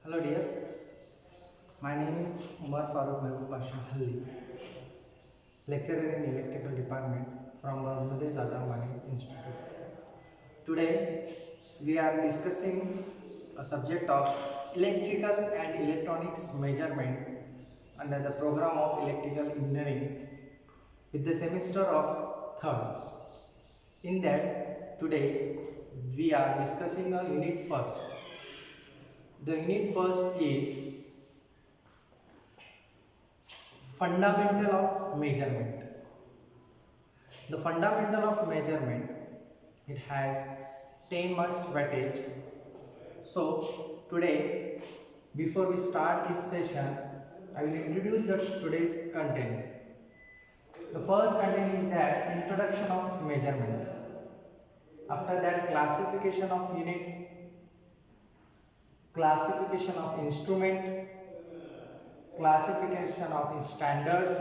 Hello dear, my name is Umar Farooq Mehboob Pasha Halli, lecturer in electrical department from Mudde Dada Mani Institute. Today we are discussing a subject of electrical and electronics measurement under the program of electrical engineering with the semester of third. In that today we are discussing a unit first. The unit first is fundamental of measurement. The fundamental of measurement, it has 10 marks weightage. So today, before we start this session, I will introduce the today's content. The first content is that introduction of measurement. After that, classification of unit, classification of instrument, classification of standards,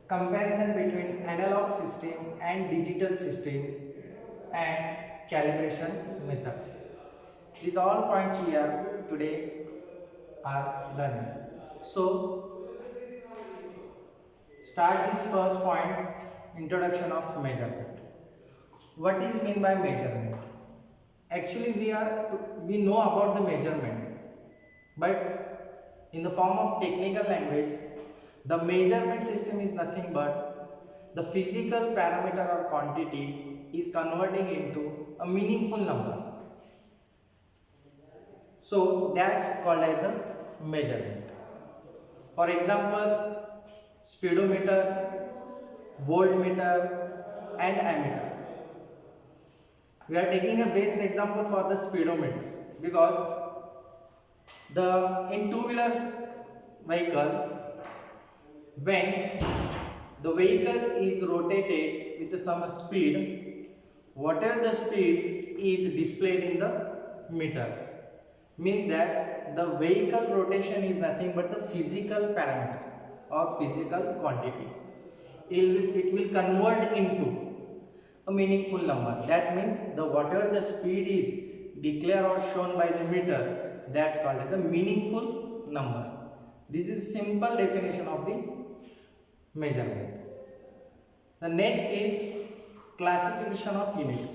comparison between analog system and digital system, and calibration methods. These all points we are today are learning. So start this first point, introduction of measurement. What is mean by measurement? Actually we know about the measurement, but in the form of technical language, the measurement system is nothing but the physical parameter or quantity is converting into a meaningful number. So that's called as a measurement. For example, speedometer, voltmeter and ammeter. We are taking a basic example for the speedometer because in two-wheelers vehicle, when the vehicle is rotated with some speed, whatever the speed is displayed in the meter, means that the vehicle rotation is nothing but the physical parameter or physical quantity. It will convert into a meaningful number. That means whatever the speed is declared or shown by the meter, that's called as a meaningful number. This is simple definition of the measurement. The next is classification of unit.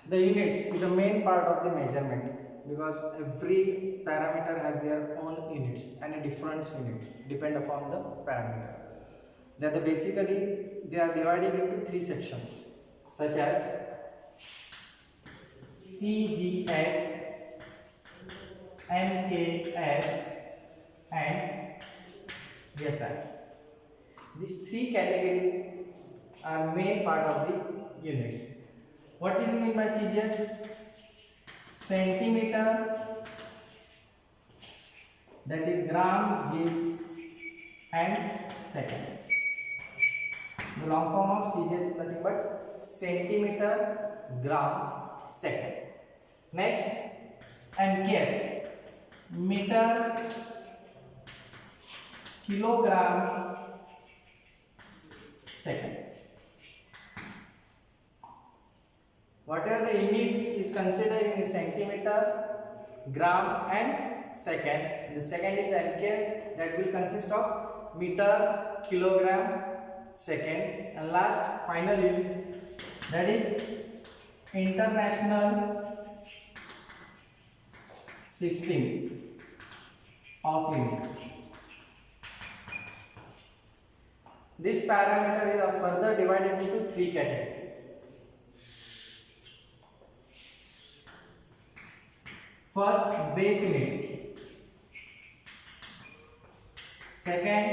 The units is the main part of the measurement because every parameter has their own units and a different unit depend upon the parameter. Basically they are divided into three sections such as CGS, MKS and SI. These three categories are main part of the units. What is meant by CGS? Centimeter, that is gram, Gs and second. The long form of CGS is nothing but centimeter, gram, second. Next, MKS, meter, kilogram, second. Whatever the unit is considered in centimeter, gram and second. The second is MKS, that will consist of meter, kilogram, second, and last final is international system of unit. This parameter is further divided into three categories. First, base unit. Second,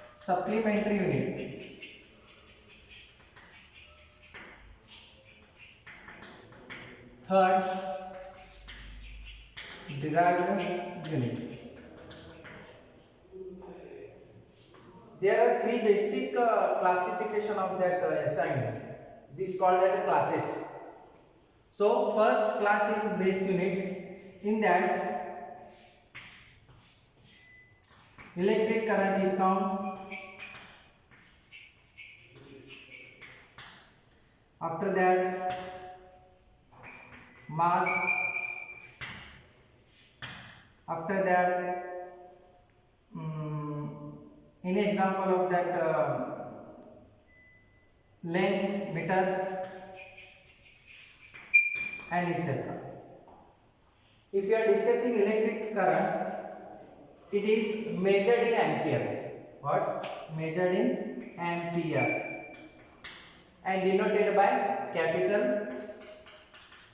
supplementary unit. Third, derived unit. There are three basic classification of that SI unit. This is called as classes. So first class is base unit. In that electric current is found. After that, mass. After that, in example of that, length, meter, and etc. If you are discussing electric current, it is measured in ampere. What's measured in ampere and denoted by capital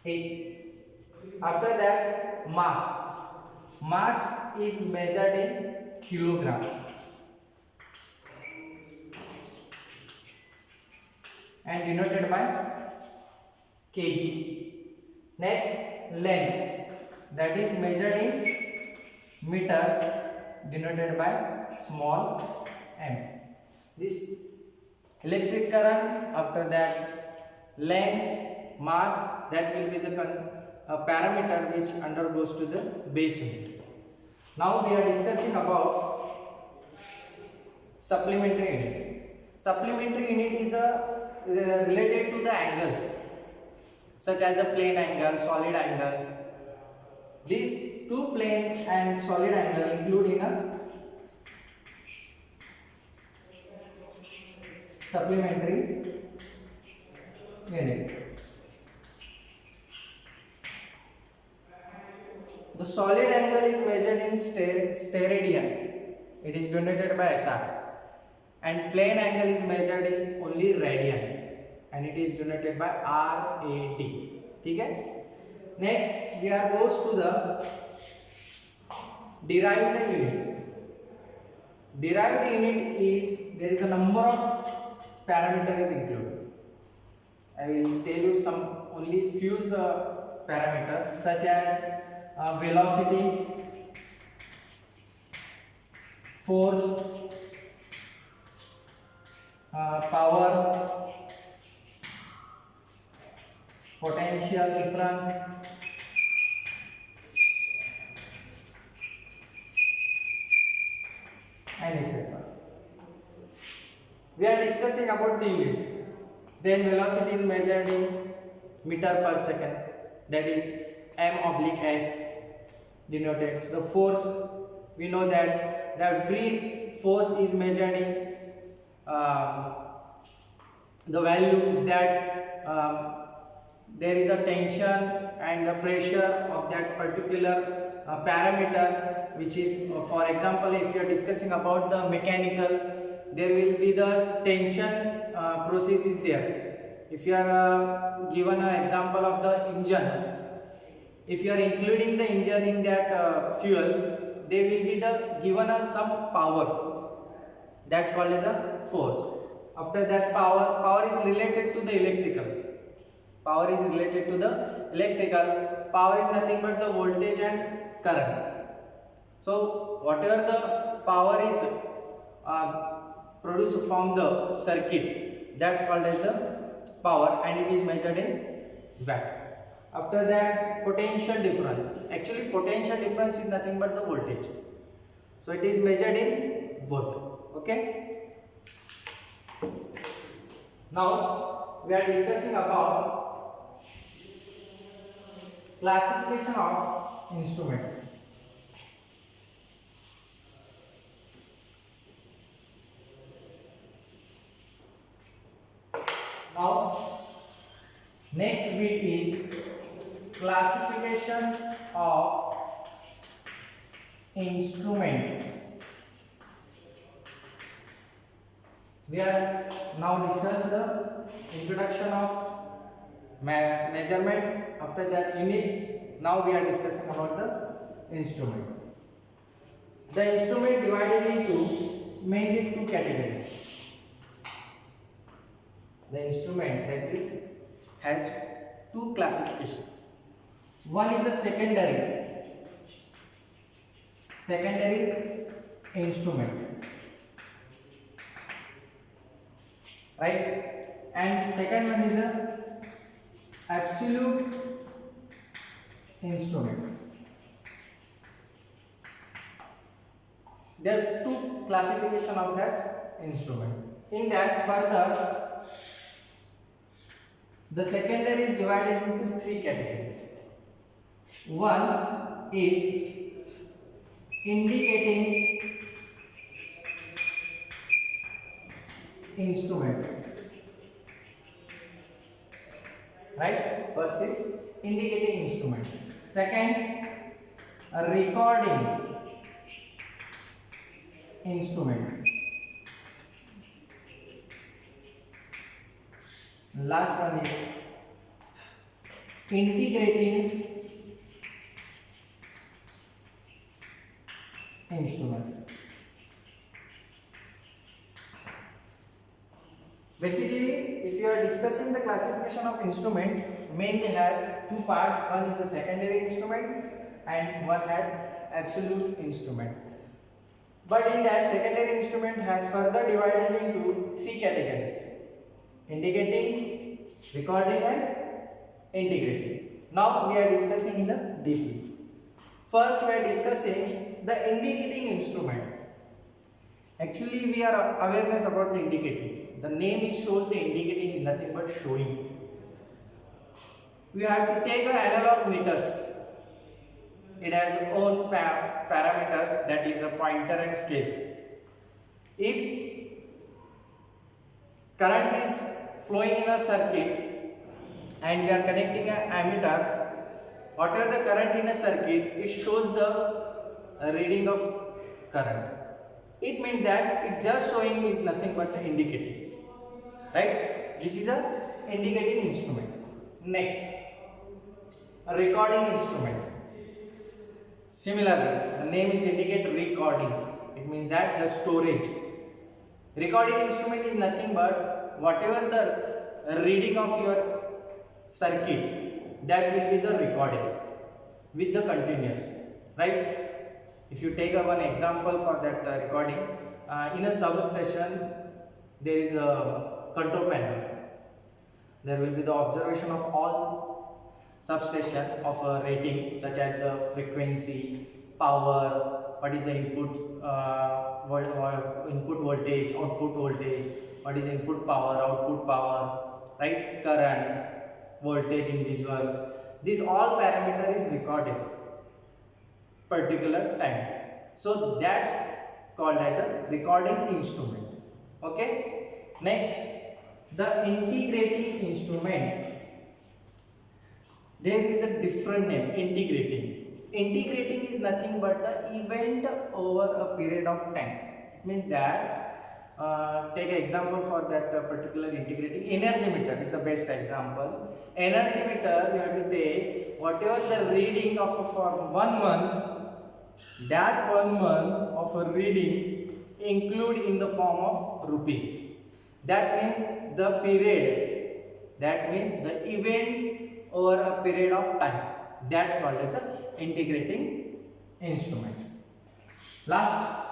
A. After that, mass. Mass is measured in kilogram and denoted by kg. Next, length, that is measured in meter, denoted by small m. This electric current, after that length, mass, that will be the parameter which undergoes to the base unit. Now we are discussing about supplementary unit. Supplementary unit is related to the angles, such as a plane angle, solid angle. These two plane and solid angle include in a supplementary unit. The solid angle is measured in steradian. It is denoted by SR. And plane angle is measured in only radian, and it is denoted by RAD. Okay? Next, we are goes to the derived unit. Derived unit is, there is a number of parameters included. I will tell you some only few parameters, such as velocity, force, power, potential difference, and etc. We are discussing about the units. Then velocity is measured in meter per second, that is m/s denoted. So the force, we know that the free force is measured in the value is that there is a tension and the pressure of that particular parameter, which is, for example, if you are discussing about the mechanical, there will be the tension process is there. If you are given an example of the engine, if you are including the engine in that fuel, they will be given some power. That's called as a force. After that, power is related to the electrical. Power is related to the electrical. Power is nothing but the voltage and current. So whatever the power is produced from the circuit, that's called as a power, and it is measured in watt. After that, potential difference. Actually, potential difference is nothing but the voltage. So it is measured in volt. Okay. Now we are discussing about classification of instrument. Now next bit is classification of instrument. We are now discuss the introduction of measurement. After that unit, now we are discussing about the instrument. The instrument divided into mainly two categories. The instrument that is has two classification. One is a secondary instrument. Right, and second one is a absolute instrument. There are two classification of that instrument. In that, further, the secondary is divided into three categories. One is indicating instrument, right? First is indicating instrument. Second, a recording instrument. Last one is integrating instrument. Basically, if you are discussing the classification of instrument, mainly has two parts. One is the secondary instrument and one has absolute instrument. But in that, secondary instrument has further divided into three categories: indicating, recording and integrating. Now we are discussing in the deeply. First we are discussing the indicating instrument. Actually we are awareness about the indicating. The name is shows the indicating is nothing but showing. We have to take an analog meters. It has own parameters, that is a pointer and scales. If current is flowing in a circuit and we are connecting an ammeter, whatever the current in a circuit, it shows the reading of current. It means that it just showing is nothing but the indicating, right? This is a indicating instrument. Next, a recording instrument. Similarly, the name is indicate recording. It means that the storage. Recording instrument is nothing but whatever the reading of your circuit, that will be the recording with the continuous, right? If you take one example for that recording, in a substation there is a control panel. There will be the observation of all substation of a rating such as frequency, power, what is the input input voltage, output voltage, what is input power, output power, right? Current, voltage individual. These all parameter is recorded particular time. So that's called as a recording instrument. Okay. Next, the integrating instrument. There is a different name, integrating. Integrating is nothing but the event over a period of time. It means that, take an example for that particular integrating. Energy meter is the best example. Energy meter, you have to take whatever the reading of for 1 month, that 1 month of a readings include in the form of rupees. That means the period, that means the event over a period of time. That's called as a integrating instrument. Last,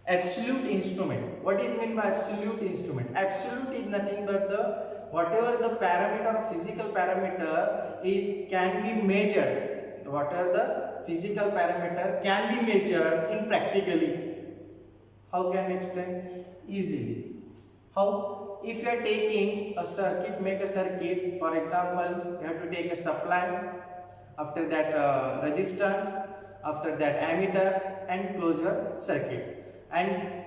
absolute instrument. What is meant by absolute instrument? Absolute is nothing but the whatever the parameter or physical parameter is can be measured. Whatever the physical parameter can be measured in practically. How can I explain? Easily. How? If you are taking a circuit, make a circuit, for example, you have to take a supply, after that resistance, after that ammeter, and close your circuit and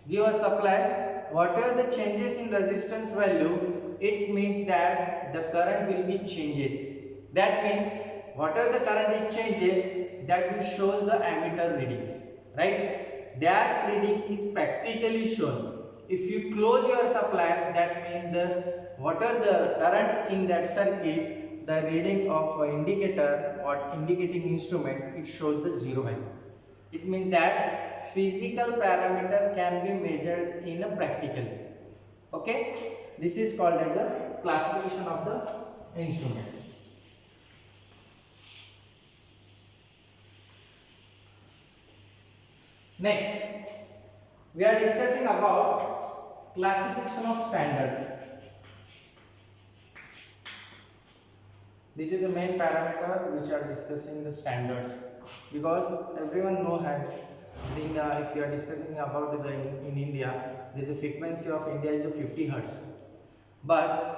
give a supply. Whatever the changes in resistance value, it means that the current will be changes. That means whatever the current is changes, that will shows the ammeter readings, right? That reading is practically shown. If you close your supply, that means the whatever the current in that circuit, the reading of indicator or indicating instrument, it shows the zero value. It means that physical parameter can be measured in a practical. Okay, this is called as a classification of the instrument. Next, we are discussing about classification of standard. This is the main parameter which are discussing the standards, because everyone has in if you are discussing about the in India, there is a frequency of India is a 50 hertz, but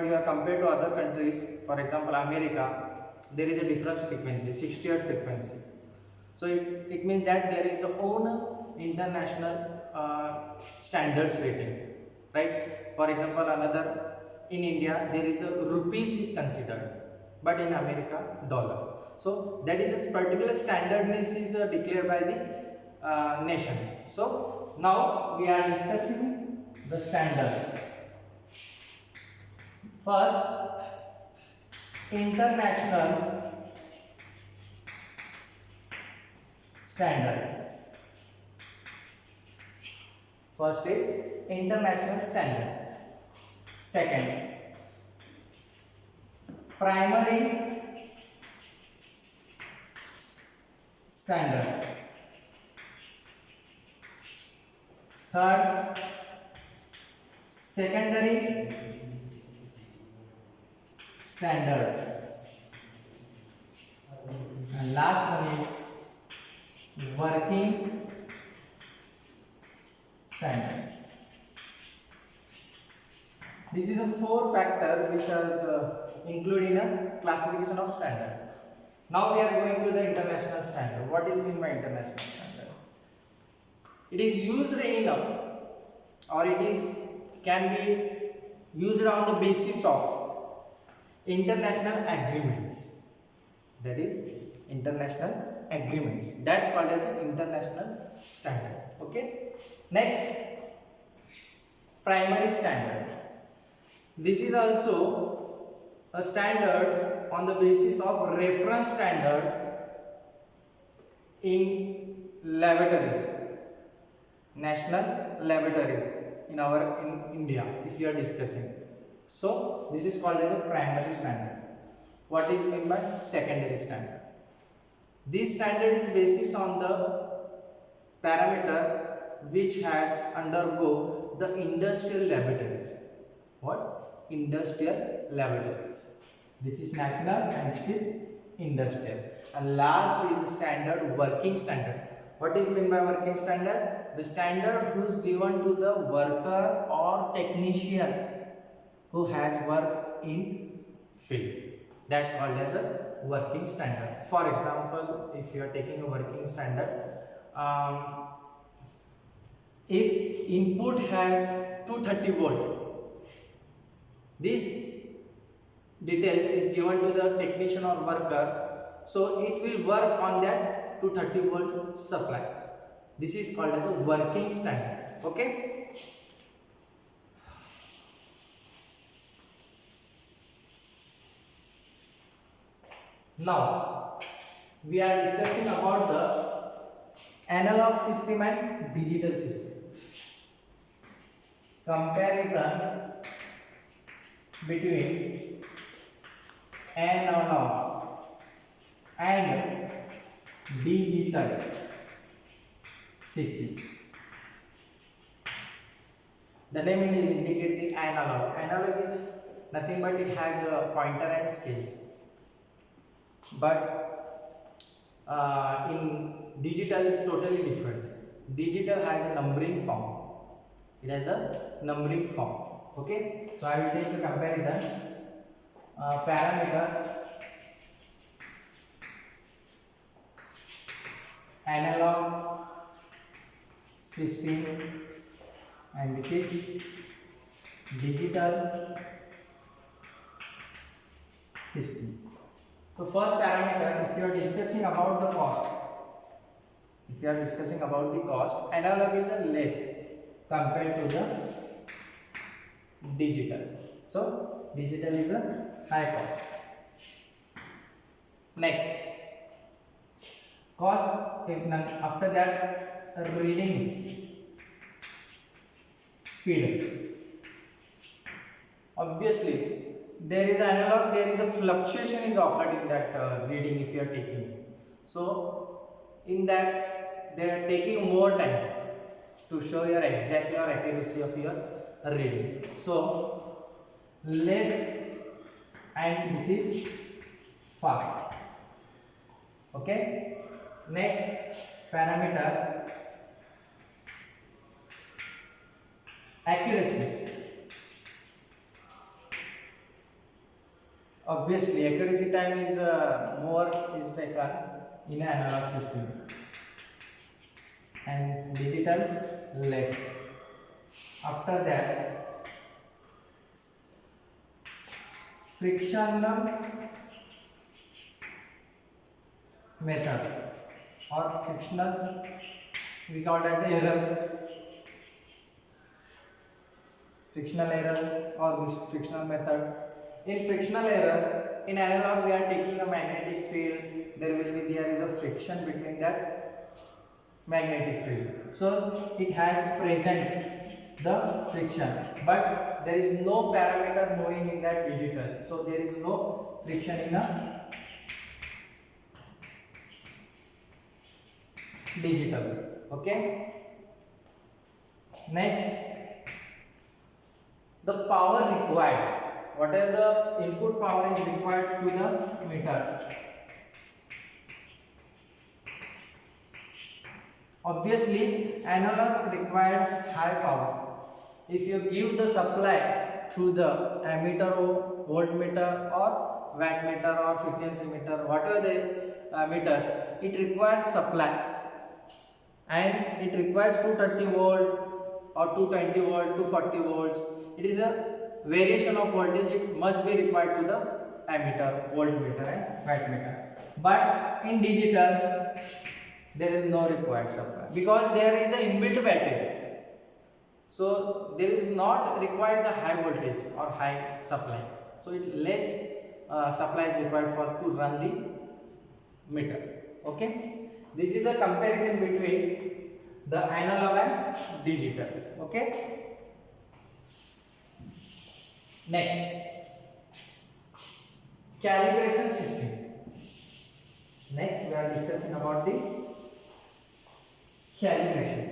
you are compared to other countries, for example America, there is a different frequency, 60 hertz frequency. So it means that there is a own international standards ratings, right? For example, another in India there is a rupees is considered, but in America dollar. So that is a particular standardness is declared by the nation. So now we are discussing the standard. First, international standard. First is international standard. Second, primary standard. Third, secondary standard. And last one is working standard. This is a 4 factor which is included in a classification of standard. Now we are going to the international standard. What is meant by international standard? It is used in or it is can be used on the basis of international agreements. That is international agreements. That's called as an international standard. Okay. Next, primary standard. This is also a standard on the basis of reference standard in laboratories, national laboratories in India, if you are discussing. So this is called as a primary standard. What is meant by secondary standard? This standard is based on the parameter which has undergo the industrial laboratories. What? Industrial laboratories. This is national and this is industrial. And last is standard working standard. What is meant by working standard? The standard who is given to the worker or technician who has worked in field. That's called as a working standard. For example, if you are taking a working standard, if input has 230 volt, this details is given to the technician or worker, so it will work on that 230 volt supply. This is called as a working standard. Okay. Now we are discussing about the analog system and digital system. Comparison between analog and digital system. The name indicates the analog. Analog is nothing but it has a pointer and scales. But in digital is totally different. Digital has a numbering form. It has a numbering form. Okay. So I will take the comparison. Parameter analog system and this is digital system. So first parameter, if you are discussing about the cost, analog is a less compared to the digital. So digital is a high cost. Next, cost, after that reading speed. Obviously there is analog, there is a fluctuation is occurred in that reading if you are taking. So in that they are taking more time to show your exactly or accuracy of your reading. So less and this is fast. Okay. Next parameter, accuracy. Obviously, accuracy time is more is taken in an analog system, and digital less. After that, frictional method or frictional, we call it as error, frictional error or frictional method. In frictional error, in analog we are taking a magnetic field, there is a friction between that magnetic field, so it has present the friction, but there is no parameter moving in that digital, so there is no friction in a digital. Okay, next, the power required, what is the input power is required to the meter. Obviously, analog required high power. If you give the supply through the ammeter or voltmeter or wattmeter or frequency meter, whatever the meters, it requires supply, and it requires 230 volt or 220 volt, 240 volts. It is a variation of voltage, it must be required to the ammeter, voltmeter and wattmeter. But in digital, there is no required supply because there is an inbuilt battery, so there is not required the high voltage or high supply, so it less supply is required for to run the meter. Okay, this is a comparison between the analog and digital. Okay, next, calibration system. Next we are discussing about the calibration.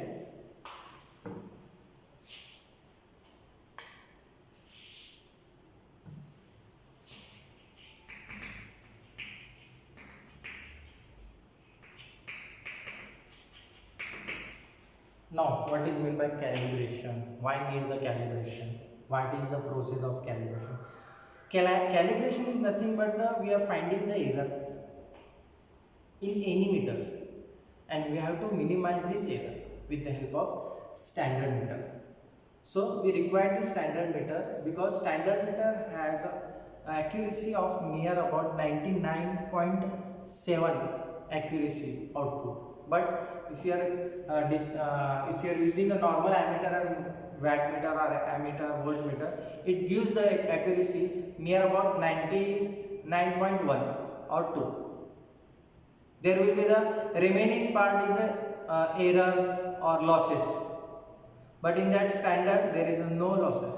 Now, what is meant by calibration? Why need the calibration? What is the process of calibration? Calibration is nothing but we are finding the error in any meters, and we have to minimize this error with the help of standard meter. So we require the standard meter because standard meter has accuracy of near about 99.7 accuracy output. But if you are using a normal ammeter and wattmeter or ammeter voltmeter, it gives the accuracy near about 99.1 or 2. There will be the remaining part is a error or losses, but in that standard there is no losses.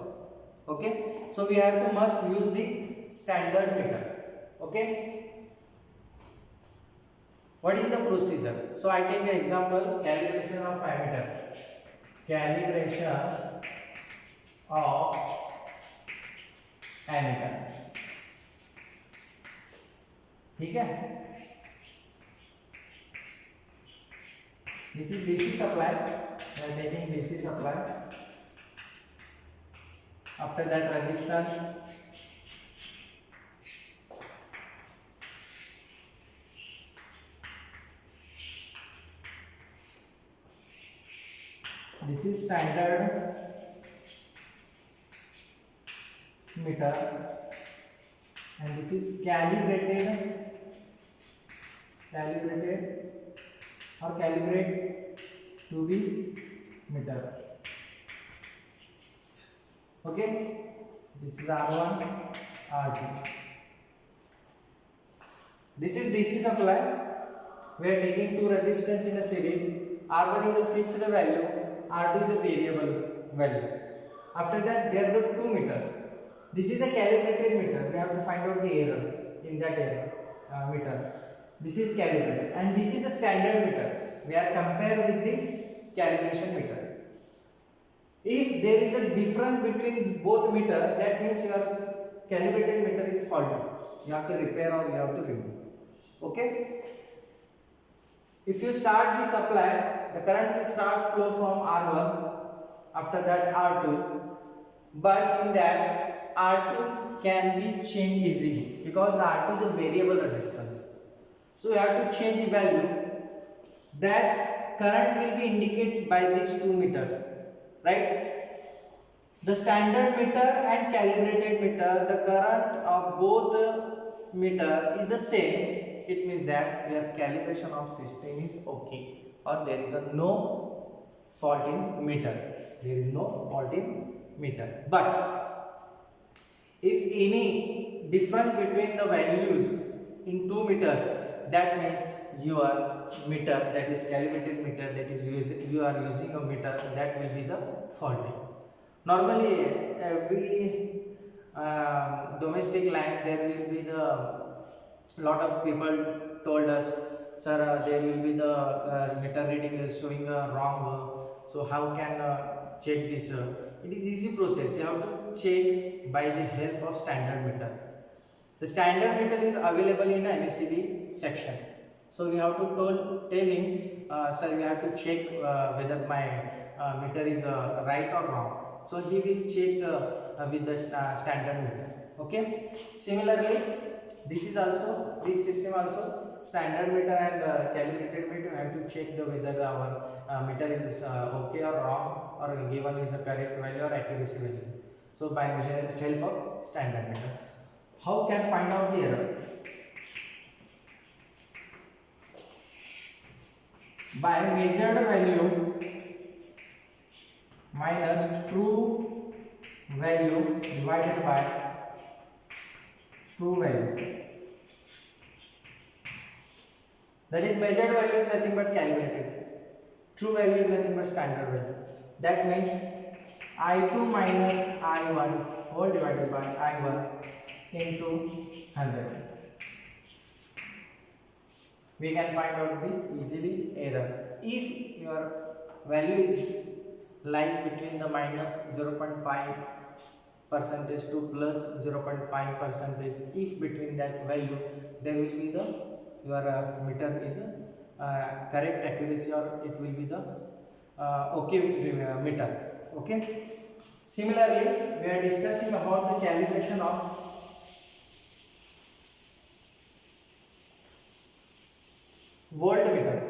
Okay, so we have to must use the standard meter. Okay, what is the procedure? So I take the example, calibration of ammeter. Calibration of ammeter. ठीक है, this is DC supply. We are taking DC supply. After that, resistance. This is standard meter, and this is calibrated or calibrate to be meter. Okay, this is R1, R2. This is DC supply. We are taking two resistance in a series. R1 is a fixed value, R2 is a variable value. After that, there are the two meters. This is a calibrated meter. We have to find out the error in that error meter. This is calibrated, and this is a standard meter. We are compared with this calibration meter. If there is a difference between both meter, that means your calibrated meter is faulty. You have to repair or you have to remove. Okay. If you start the supply, the current will start flow from R1, after that R2, but in that R2 can be changed easily because the R2 is a variable resistance. So you have to change the value. That current will be indicated by these 2 meters, right? The standard meter and calibrated meter, the current of both meter is the same. It means that your calibration of system is okay, or there is a no fault in meter. There is no fault in meter. But if any difference between the values in 2 meters, that means your meter, that is calibrated meter, that is you are using a meter, that will be the faulty. Normally every domestic line there will be the lot of people told us, sir, there will be the meter reading is showing wrong, so how can check this? It is easy process. You have to check by the help of standard meter. The standard meter is available in the MACB section. So we have to tell him, sir, we have to check whether my meter is right or wrong. So he will check with the standard meter. Okay. Similarly, this system also standard meter and calibrated meter. You have to check whether our meter is okay or wrong, or given is a correct value or accuracy value. So by help of standard meter. How can find out the error? By measured value minus true value divided by true value. That is, measured value is nothing but calibrated. True value is nothing but standard value. That means I2 minus I1 whole divided by I1 into 100. We can find out the easily error. If your value lies between the minus 0.5 percentage to plus 0.5 percentage, if between that value there will be the your meter is correct accuracy, or it will be the okay meter. Okay. Similarly, we are discussing about the calibration of voltmeter.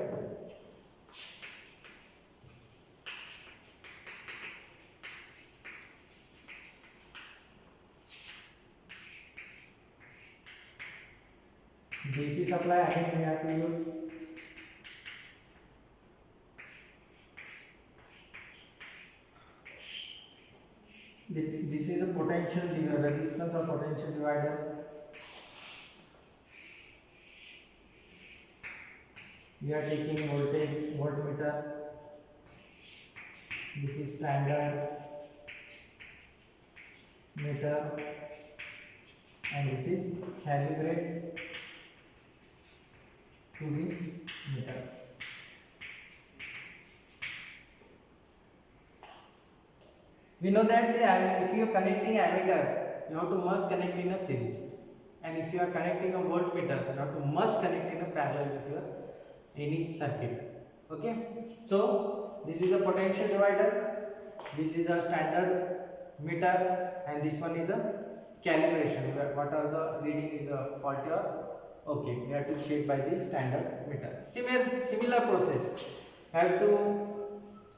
DC supply again we have to use. This is a potential resistance or potential divider. We are taking voltage voltmeter. This is standard meter, and this is calibrate to the meter. We know that if you are connecting ammeter, you have to must connect in a series, and if you are connecting a voltmeter, you have to must connect in a parallel with your any circuit. Okay, so this is a potential divider, this is a standard meter, and this one is a calibration. What are the reading is faulty or okay, we have to check by the standard meter. Similar process. You have to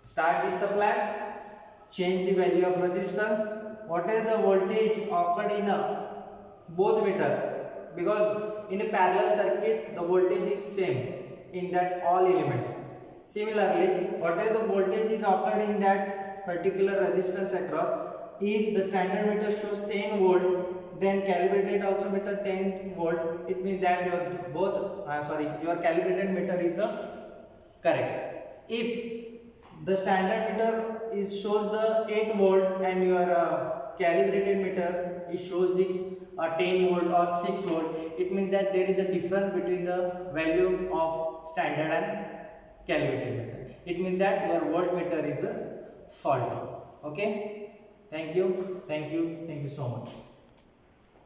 start the supply, change the value of resistance, what is the voltage occurred in a both meter, because in a parallel circuit the voltage is same in that all elements. Similarly, what is the voltage is occurred in that particular resistance across. If the standard meter shows 10 volt, then calibrated also meter 10 volt. It means that your calibrated meter is the correct. If the standard meter shows the 8 volt and your calibrated meter shows the 10 volt or 6 volt, it means that there is a difference between the value of standard and calibrated meter. It means that your voltmeter is faulty. Okay. Thank you so much.